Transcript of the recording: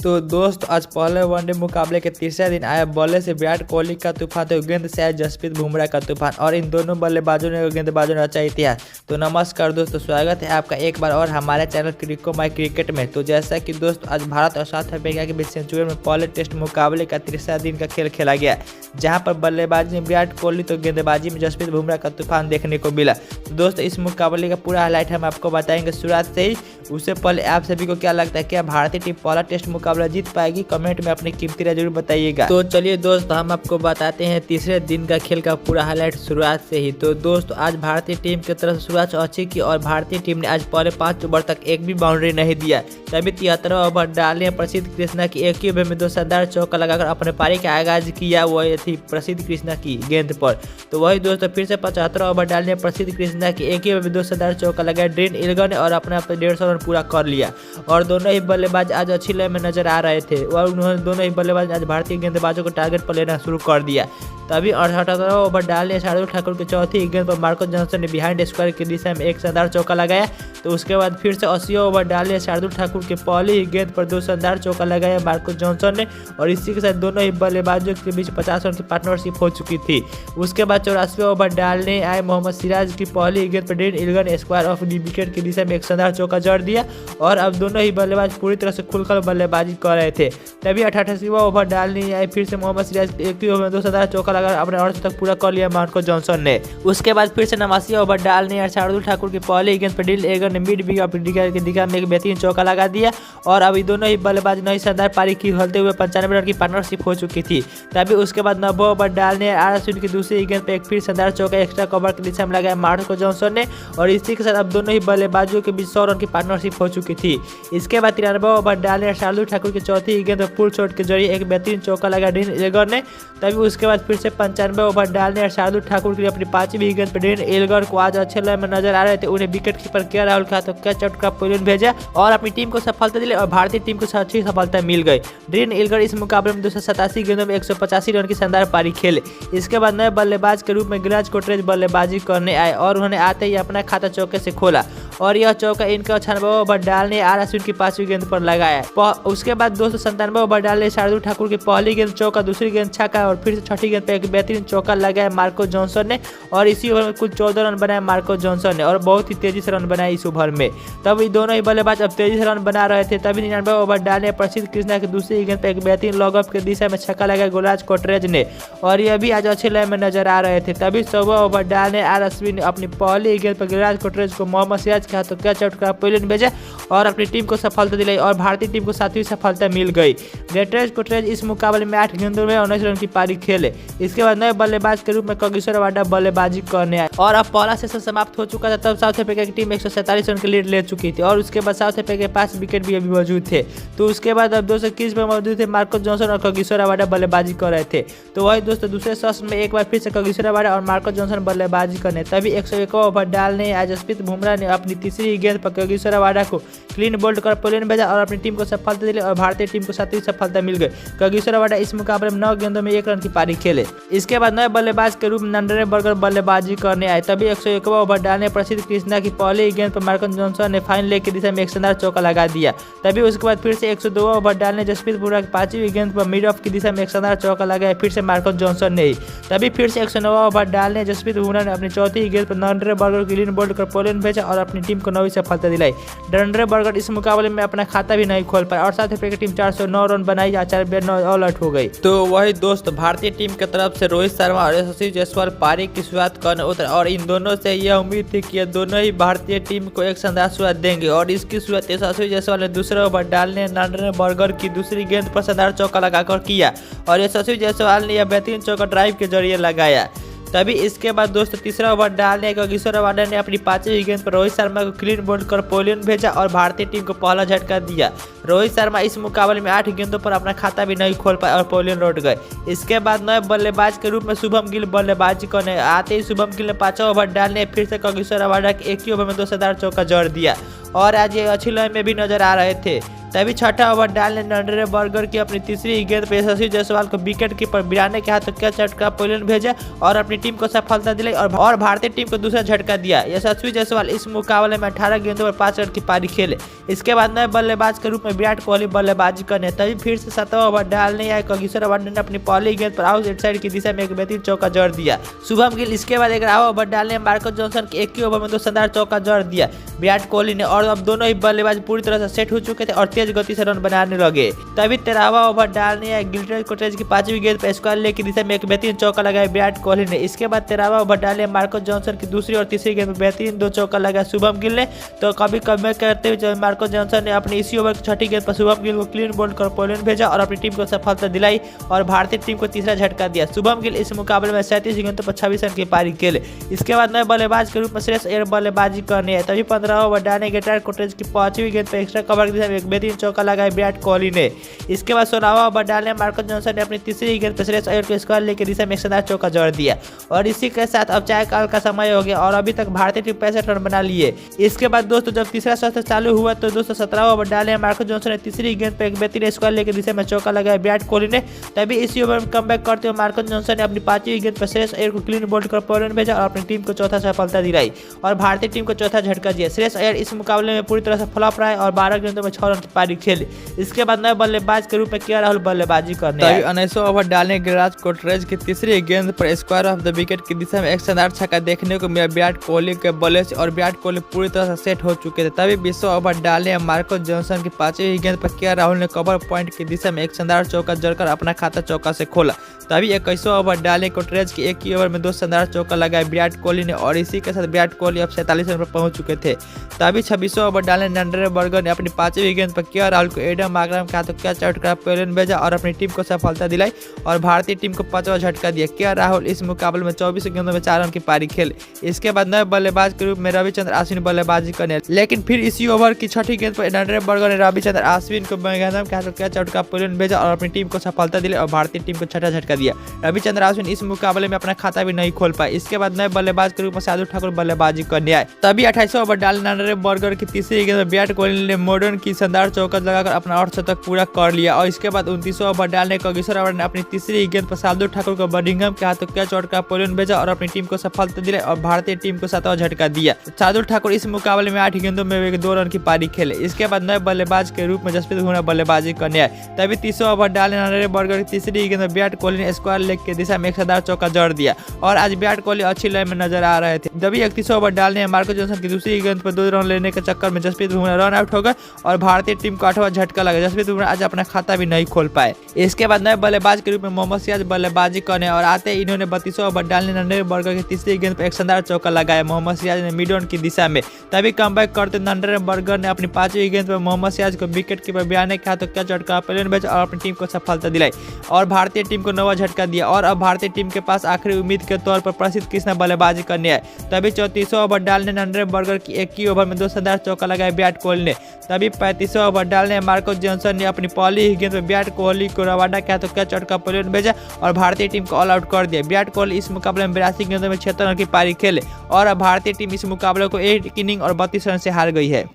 तो दोस्त आज पहले वनडे मुकाबले के तीसरे दिन आया बल्ले से विराट कोहली का तूफान तो गेंद से आया जसप्रीत बुमराह का तूफान और इन दोनों बल्लेबाजों ने गेंदबाजों ने रचा इतिहास। तो नमस्कार दोस्तों, स्वागत है आपका एक बार और हमारे चैनल क्रिको माई क्रिकेट में। तो जैसा कि दोस्तों आज भारत और साउथ अफ्रीका के बीच सेंचुरी में पहले टेस्ट मुकाबले का तीसरा दिन का खेल खेला गया, जहां पर बल्लेबाजी में विराट कोहली तो गेंदबाजी में जसप्रीत बुमराह का तूफान देखने को मिला। तो दोस्तों इस मुकाबले का पूरा हाईलाइट हम आपको बताएंगे शुरुआत से ही। उससे पहले आप सभी को क्या लगता है, क्या भारतीय टीम पहला टेस्ट मुकाबला जीत पाएगी? कमेंट में अपनी कीमती राय जरूर बताइएगा। तो चलिए दोस्तों हम आपको बताते हैं तीसरे दिन का खेल का पूरा हाईलाइट शुरुआत से ही। तो दोस्तों आज भारतीय टीम की तरफ से शुरुआत अच्छी की और भारतीय टीम ने आज पहले 5 ओवर तक एक भी बाउंड्री नहीं दिया। तभी 73 ओवर डालने प्रसिद्ध कृष्णा की एक ही ओवर में 2 शानदार चौका लगाकर अपने पारी का आगाज किया। वह थी प्रसिद्ध कृष्णा की गेंद पर। तो वही दोस्तों फिर से 75 ओवर डालने प्रसिद्ध कृष्णा की एक ही ओवर में 2 शानदार चौका लगाया ड्रेन इल्गर ने और अपना 150 रन पूरा कर लिया। और दोनों ही बल्लेबाज आज अच्छी लय में नजर आ रहे थे और उन्होंने दोनों ही बल्लेबाज आज भारतीय गेंदबाजों को टारगेट पर लेना शुरू कर दिया। तभी 78 ओवर डालने शार्दुल ठाकुर की चौथी गेंद पर मार्को जॉनसन ने बिहाइंड स्क्वायर की दिशा में एक शानदार चौका लगाया। तो उसके बाद फिर से 80 ओवर डालने शार्दुल ठाकुर की पहली ही गेंद पर 2 शानदार चौका लगाया मार्को जॉनसन ने और इसी के साथ दोनों ही बल्लेबाजों के बीच 50 रन की पार्टनरशिप हो चुकी थी। उसके बाद 84 ओवर डालने आए मोहम्मद सिराज की पहली गेंद पर ड्रेन इल्गर ने स्क्वायर ऑफ दी विकेट की दिशा में एक शानदार चौका जड़ दिया और अब दोनों ही बल्लेबाज पूरी तरह से खुलकर बल्लेबाजी कर रहे थे। तभी 88वां ओवर डालने आए फिर से मोहम्मद सिराज एक ही ओवर में 2 शानदार चौका लगाकर अपने अर्थ तक पूरा कर लिया मार्को जॉनसन ने। उसके बाद फिर से 89 ओवर डालने और शार्दुल ठाकुर की पहली गेंद पर ड्रेन इल्गर ने मिड विकेट की दिशा में एक बेहतरीन चौका लगा दिया और अभी दोनों ही बल्लेबाज नई शानदार पारी की खेलते हुए 95 रन की पार्टनरशिप हो चुकी थी। तभी उसके बाद 90 ओवर डालने आर अश्विन की दूसरी गेंद पर एक फिर शानदार चौका एक्स्ट्रा कवर की दिशा में लगाया मार्को जॉनसन ने और इसी के साथ अब दोनों ही बल्लेबाजों के बीच 100 रन की पार्टनरशिप हो चुकी थी। इसके बाद 93 ओवर डालने शार्दुल ठाकुर की चौथी गेंद पर फुल शॉट के जरिए एक बेहतरीन चौका लगा ड्रेन इल्गर ने। तभी उसके बाद फिर से 95 ओवर डालने और शार्दुल ठाकुर की अपनी 5वीं गेंद पर ड्रेन इल्गर को आज अच्छे लय में नजर आ रहे थे। उन्हें विकेट कीपर के राहुल का तो कैच आउट का पॉइंट भेजा और अपनी टीम को सफलता दिलाई और भारतीय टीम को अच्छी सफलता मिल गई। ड्रेन इल्गर इस मुकाबले में 287 गेंदों में 185 रन की शानदार पारी खेले। इसके बाद नए बल्लेबाज के रूप में गिलराज कोटरेज बल्लेबाजी करने आए और उन्होंने आते ही अपना खाता चौके से खोला और यह चौका इनका 96 ओवर डालने आर अश्विन की 5वीं गेंद पर लगाया। उसके बाद 297 ओवर डालने शार्दुल ठाकुर की पहली गेंद चौका, दूसरी गेंद छक्का और फिर से छठी गेंद पर एक बेहतरीन चौका लगाया मार्को जॉनसन ने और इसी ओवर में कुल 14 रन बनाए मार्को जॉनसन ने और बहुत ही तेजी से रन बनाए इस ओवर में। तब ये दोनों ही बल्लेबाज अब तेजी से रन बना रहे थे। तभी 99 ओवर डालने प्रसिद्ध कृष्णा की दूसरी गेंद पर एक बेहतरीन लॉग ऑफ की दिशा में छक्का लगाया गिलराज कोटरेज ने और यह भी आज अच्छे लय में नजर आ रहे थे। तभी 100 ओवर डालने आर अश्विन ने अपनी पहली गेंद पर गिलराज कोटरेज को मोहम्मद सिराज के हाथों कैच आउट का पॉइंट भेजा और अपनी टीम को सफलता दिलाई और भारतीय टीम को 7वीं सफलता मिल गई। गिलराज कोटरेज इस मुकाबले में 8 गेंदों में 19 रन की पारी खेले। इसके बाद नए बल्लेबाज के रूप में कागिसो रबाडा बल्लेबाजी करने आए और अब पहला सेशन समाप्त हो चुका था। तब साउथ अफ्रीका की टीम 147 रन की लीड ले चुकी थी और उसके बाद साउथ अफ्रीका के 5 विकेट भी अभी मौजूद थे। तो उसके बाद अब 221 पर मौजूद थे मार्को जॉनसन और कागिसो रबाडा बल्लेबाजी कर रहे थे। तो वही दोस्तों दूसरे सेशन में एक बार फिर से कागिसो रबाडा और मार्को जॉनसन बल्लेबाजी करने। तभी 101 ओवर डालने आज जसप्रीत बुमराह ने अपनी तीसरी गेंद पर कागिसो रबाडा को क्लीन बोल्ड कर पॉइंट भेजा और अपनी टीम को सफलता दिलाई और भारतीय टीम को 7वीं सफलता मिल गई। कागिसो रबाडा इस मुकाबले में 9 गेंदों में 1 रन की पारी खेले। इसके बाद नए बल्लेबाज के रूप में नंडरे बर्गर बल्लेबाजी करने आए। तभी 101 ओवर डालने प्रसिद्ध कृष्णा की पहली गेंद पर मार्को जॉनसन ने फाइन लेग की दिशा में एक शानदार चौका लगा दिया। तभी उसके बाद फिर से 102 ओवर डालने जसप्रीत बुमराह की 5वीं गेंद पर मिड ऑफ की दिशा में एक शानदार चौका लगाया फिर से मार्को जॉनसन ने ही। तभी फिर से 109 ओवर डालने जसप्रीत बुमराह ने अपनी चौथी गेंद पर नंडरे बर्गर को क्लीन बोल्ड कर पॉइंट भेजा और अपनी टीम को 9वीं सफलता दिलाई। नंडरे बर्गर इस मुकाबले में अपना खाता भी नहीं खोल पाया और साथ ही टीम 409 रन बनाई, 4 ऑल आउट हो गई। तो वही दोस्त भारतीय टीम की तरफ से रोहित शर्मा और यशस्वी जायसवाल पारी की शुरुआत करने उतरे और इन दोनों से यह उम्मीद थी कि दोनों ही भारतीय टीम को एक शानदार शुरुआत देंगे और इसकी शुरुआत यशस्वी जायसवाल ने दूसरे ओवर डालने नंडरे बर्गर की दूसरी गेंद पर शानदार चौका लगाकर किया और यशस्वी जायसवाल ने यह बेहतरीन चौका ड्राइव के जरिए लगाया। तभी इसके बाद दोस्तों तीसरा ओवर डालने कागिसो रबाडा ने अपनी 5वीं गेंद पर रोहित शर्मा को क्लीन बोल्ड कर पॉइंट भेजा और भारतीय टीम को पहला झटका दिया। रोहित शर्मा इस मुकाबले में 8 गेंदों पर अपना खाता भी नहीं खोल पाए और पॉइंट लौट गए। इसके बाद नए बल्लेबाज के रूप में शुभम गिल बल्लेबाजी करने आते ही शुभम गिल ने 5वां ओवर डालने फिर से कागिसो रबाडा के एक ही ओवर में 2 शानदार चौका जड़ दिया और आज ये अच्छी लय में भी नजर आ रहे थे। तभी छठा ओवर डालने नरेंद्र बर्गर की अपनी तीसरी गेंद पर यशस्वी जायसवाल को विकेट कीपर बिराने के हाथों क्या झटका पोलैंड भेजा और अपनी टीम को सफलता दिलाई और भारतीय टीम को दूसरा झटका दिया। यशस्वी जायसवाल इस मुकाबले में 18 गेंदों पर 5 रन की पारी खेले। इसके बाद नए बल्लेबाज के रूप में विराट कोहली बल्लेबाजी करने तभी फिर से 7वां ओवर डालने आए कगिसोर रबाडा ने अपनी पहली गेंद पर आउट साइड की दिशा में एक बेहतरीन चौका जड़ दिया। शुभम गिल इसके बाद 11वां ओवर डालने मार्कस जॉनसन के एक ही ओवर में 2 शानदार चौका जड़ दिया विराट कोहली ने और अब दोनों ही बल्लेबाज पूरी तरह से सेट हो चुके थे और तेज गति से रन बनाने लगे। तभी 13वां ओवर डालने आए गिलक्रिस्ट कोट्रेज की 5वीं गेंद पर स्क्वायर लेग की दिशा में एक बेहतरीन चौका लगाया विराट कोहली ने। इसके बाद 13वां ओवर डाले मार्कस जॉनसन की दूसरी और तीसरी गेंद में बेहतरीन 2 चौका लगाया शुभम गिल ने। तो कभी कभी करते हुए मार्कस जॉनसन ने अपनी इसी ओवर की छठी गेंद पर शुभम गिल को क्लीन बोल्ड कर पोलैंड भेजा और अपनी टीम को सफलता दिलाई और भारतीय टीम को तीसरा झटका दिया। शुभम गिल इस मुकाबले में 37 गेंदों पर 26 रन की पारी खेले। इसके बाद नए बल्लेबाज के रूप में श्रेयस अय्यर बल्लेबाजी करने आए तभी 15वां ओवर डालने गिलक्रिस्ट कोट्रेज की 5वीं गेंद पर एक्स्ट्रा कवर की दिशा में एक बेहतरीन चौका लगाया विराट कोहली ने। इसके बाद 16वां ओवर डालने मार्कस जॉनसन ने अपनी तीसरी गेंद पर श्रेयस अय्यर को स्क्वायर लेग की दिशा में एक शानदार चौका जड़ दिया और इसी के साथ अब चाय काल का समय हो गया और अभी तक भारतीय टीम 65 रन बना लिए। इसके बाद दोस्तों जब तीसरा सत्र चालू हुआ तो दोस्तों 17वां ओवर डाले मार्कस जॉनसन ने तीसरी गेंद पर एक बेहतरीन स्क्वायर लेग की दिशा में चौका लगाया विराट कोहली ने। तभी इसी ओवर में कमबैक करते हुए मार्कस जॉनसन ने अपनी 5वीं गेंद पर श्रेयस अय्यर को क्लीन बोल्ड कर पोलैंड भेजा और अपनी टीम को चौथा सफलता दिलाई और भारतीय टीम को चौथा झटका दिया। श्रेयस अय्यर इस मुकाबले में पूरी तरह से फ्लॉप रहा और 12 गेंदों में 6 रन की पारी खेली। इसके बाद नए बल्लेबाज के रूप में के राहुल बल्लेबाजी करने आए। 19वां ओवर डालने गिलक्रिस्ट कोट्रेज की तीसरी गेंद पर स्क्वायर ऑफ द विकेट की दिशा में एक शानदार छक्का देखने को मिला विराट कोहली के बल्ले से और विराट कोहली पूरी तरह से सेट हो चुके थे। तभी 20वां ओवर डालने मार्कस जॉनसन की 5वीं गेंद पर के राहुल ने कवर पॉइंट की दिशा में एक शानदार चौका जड़कर अपना खाता चौका से खोला। तभी 21वां ओवर डालने कोट्रेज की एक ही ओवर में 2 शानदार चौका लगाए विराट कोहली ने और इसी के साथ विराट कोहली अब 47 रन पर पहुंच चुके थे। तभी 26वां ओवर डालने नरेंद्र बर्गर ने अपनी 5वीं गेंद पर के राहुल को एडम मार्करम के हाथों कैच आउट कर पोलैंड भेजा और अपनी टीम को सफलता दिलाई और भारतीय टीम को 5वां झटका दिया। के राहुल इस मुकाबले में 24 गेंदों में 4 रन की पारी खेले। इसके बाद नए बल्लेबाज के रूप में रविचंद्र अश्विन बल्लेबाजी करने लेकिन फिर इसी ओवर की छठी गेंद पर नरेंद्र बर्गर ने रविचंद्र अश्विन को के हाथों कैच आउट कर पोलैंड भेजा और अपनी टीम को सफलता दिलाई और भारतीय टीम को छठा झटका दिया। रविचंद्र अश्विन इस मुकाबले में अपना खाता भी नहीं खोल पाए। इसके बाद नए बल्लेबाज के रूप में शार्दुल ठाकुर बल्लेबाजी करने आए। तभी 28वां ओवर डाले नरेंद्र बर्गर की तीसरी गेंद में विराट कोहली ने मॉडर्न की शानदार चौका लगाकर अपना अर्धशतक पूरा कर लिया और इसके बाद 29वां ओवर डालने कगिसोर रबाडा ने अपनी तीसरी गेंद पर शार्दुल ठाकुर को बर्मिंघम के हाथों कैच आउट कर पोलैंड भेजा और अपनी टीम को सफलता दिलाई और भारतीय टीम को 7वां झटका दिया। शार्दुल ठाकुर इस मुकाबले में 8 गेंदों में 2 रन की पारी खेले। इसके बाद नए बल्लेबाज के रूप में जसप्रीत बुमराह बल्लेबाजी करने आए। तभी 30वां ओवर डालने नरेंद्र बर्गर की तीसरी गेंद में विराट कोहली ने स्क्वायर लेग की दिशा में एक शानदार चौका जड़ दिया और आज विराट कोहली अच्छी लय में नजर आ रहे थे। तभी 31वां ओवर डालने मार्कस जॉनसन की दूसरी गेंद पर 2 रन लेने के चक्कर में जसप्रीत बुमराह रन आउट हो गए और भारतीय टीम को 8वां झटका लगा। जसप्रीत बुमराह आज अपना खाता भी नहीं खोल पाए। इसके बाद नए बल्लेबाज के रूप में मोहम्मद सिराज बल्लेबाजी करने और आते इन्होंने 32वां ओवर डालने नरेंद्र बर्गर की तीसरी गेंद पर एक शानदार चौका लगाया मोहम्मद सिराज ने मिड ऑन की दिशा में। तभी कमबैक करते नरेंद्र बर्गर ने अपनी 5वीं गेंद पर मोहम्मद सिराज को विकेट कीपर बिराने के हाथों कैच आउट कर पोलैंड भेजा और अपनी टीम को सफलता दिलाई और भारतीय टीम को 9वां झटका दिया और अब भारतीय टीम के पास आखिरी उम्मीद के तौर पर प्रसिद्ध कृष्णा बल्लेबाजी करने आए। तभी 34वां ओवर डालने नरेंद्र बर्गर की एक ही ओवर में 2 शानदार चौका लगाया विराट कोहली ने। तभी 35वां ओवर डालने मार्कस जॉनसन ने अपनी पहली ही गेंद में विराट कोहली को रबाडा के हाथों कैच आउट कर पोलैंड भेजा और भारतीय टीम को ऑल आउट कर दिया। विराट कोहली इस मुकाबले में 82 गेंदों में 76 रन की पारी खेले और अब भारतीय टीम इस मुकाबले को 1 इनिंग और 32 रन से हार गई है।